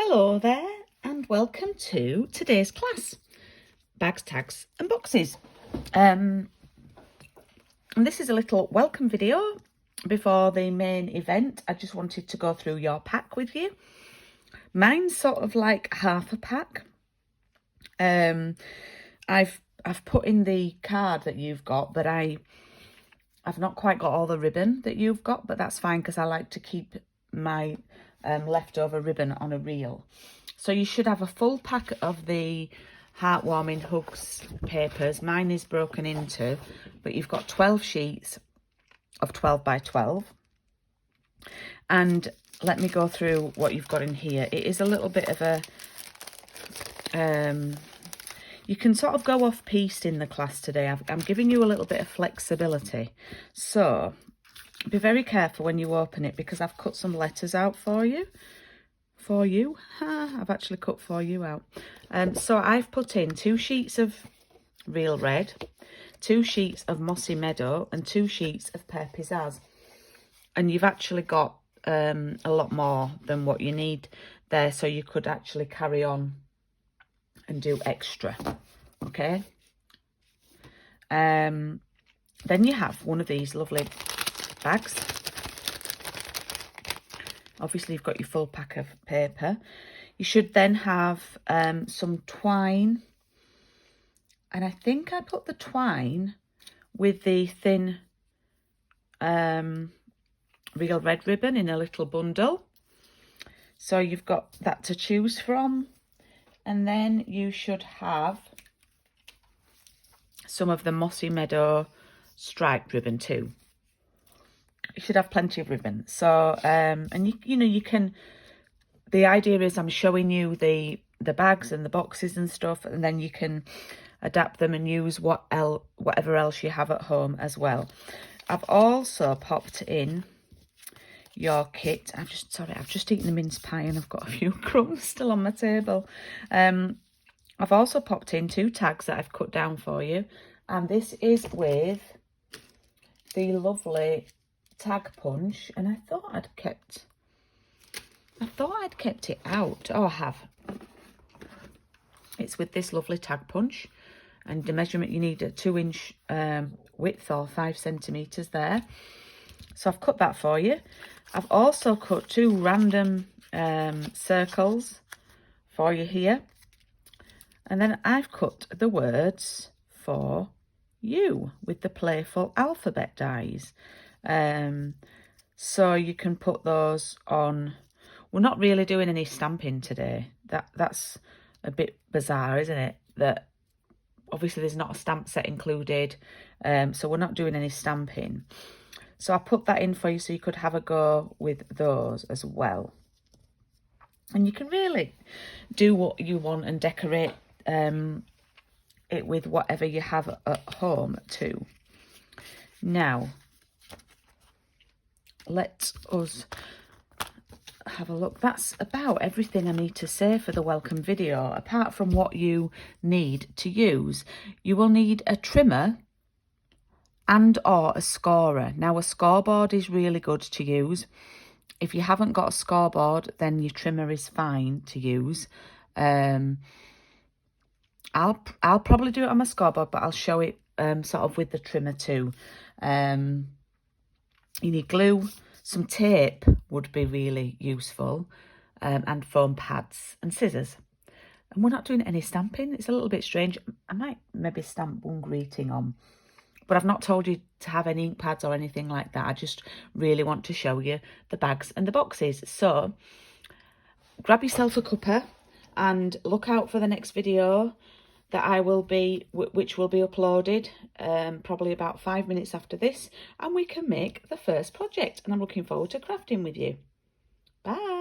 Hello there and welcome to today's class, bags, tags and boxes. And this is a little welcome video before the main event. I just wanted to go through your pack with you. Mine's sort of like half a pack. I've put in the card that you've got, but I've not quite got all the ribbon that you've got, but that's fine because I like to keep my leftover ribbon on a reel. So you should have a full pack of the heartwarming hugs papers. Mine is broken into, but you've got 12 sheets of 12 by 12. And let me go through what you've got in here. It is a little bit of a you can sort of go off piste in the class today. I'm giving you a little bit of flexibility, so be very careful when you open it because I've cut some letters out for you. I've actually cut for you out. So I've put in 2 sheets of real red, 2 sheets of mossy meadow and 2 sheets of pear pizzazz. And you've actually got a lot more than what you need there, so you could actually carry on and do extra. Okay. Then you have one of these lovely bags. Obviously you've got your full pack of paper. You should then have some twine, and I think I put the twine with the thin real red ribbon in a little bundle, so you've got that to choose from. And then you should have some of the mossy meadow striped ribbon too. You should have plenty of ribbon. So and you can, the idea is I'm showing you the bags and the boxes and stuff, and then you can adapt them and use whatever else you have at home as well. I've also popped in your kit. I've just eaten a mince pie and I've got a few crumbs still on my table. I've also popped in 2 tags that I've cut down for you, and this is with the lovely tag punch, and I thought I'd kept it out. Oh, I have. It's with this lovely tag punch, and the measurement, you need a 2-inch width or 5 centimeters there. So I've cut that for you. I've also cut 2 random circles for you here, and then I've cut the words for you with the playful alphabet dies. So you can put those on. We're not really doing any stamping today. That's a bit bizarre, isn't it? That obviously there's not a stamp set included, so we're not doing any stamping. So I put that in for you so you could have a go with those as well. And you can really do what you want and decorate it with whatever you have at home too. Now, let us have a look. That's about everything I need to say for the welcome video, apart from what you need to use. You will need a trimmer and or a scorer. Now, a scoreboard is really good to use. If you haven't got a scoreboard, then your trimmer is fine to use. I'll probably do it on my scoreboard, but I'll show it sort of with the trimmer too. You need glue, some tape would be really useful, and foam pads and scissors. And we're not doing any stamping. It's a little bit strange. I might maybe stamp one greeting on, but I've not told you to have any ink pads or anything like that. I just really want to show you the bags and the boxes. So grab yourself a cuppa and look out for the next video that which will be uploaded probably about 5 minutes after this, and we can make the first project. And I'm looking forward to crafting with you. Bye.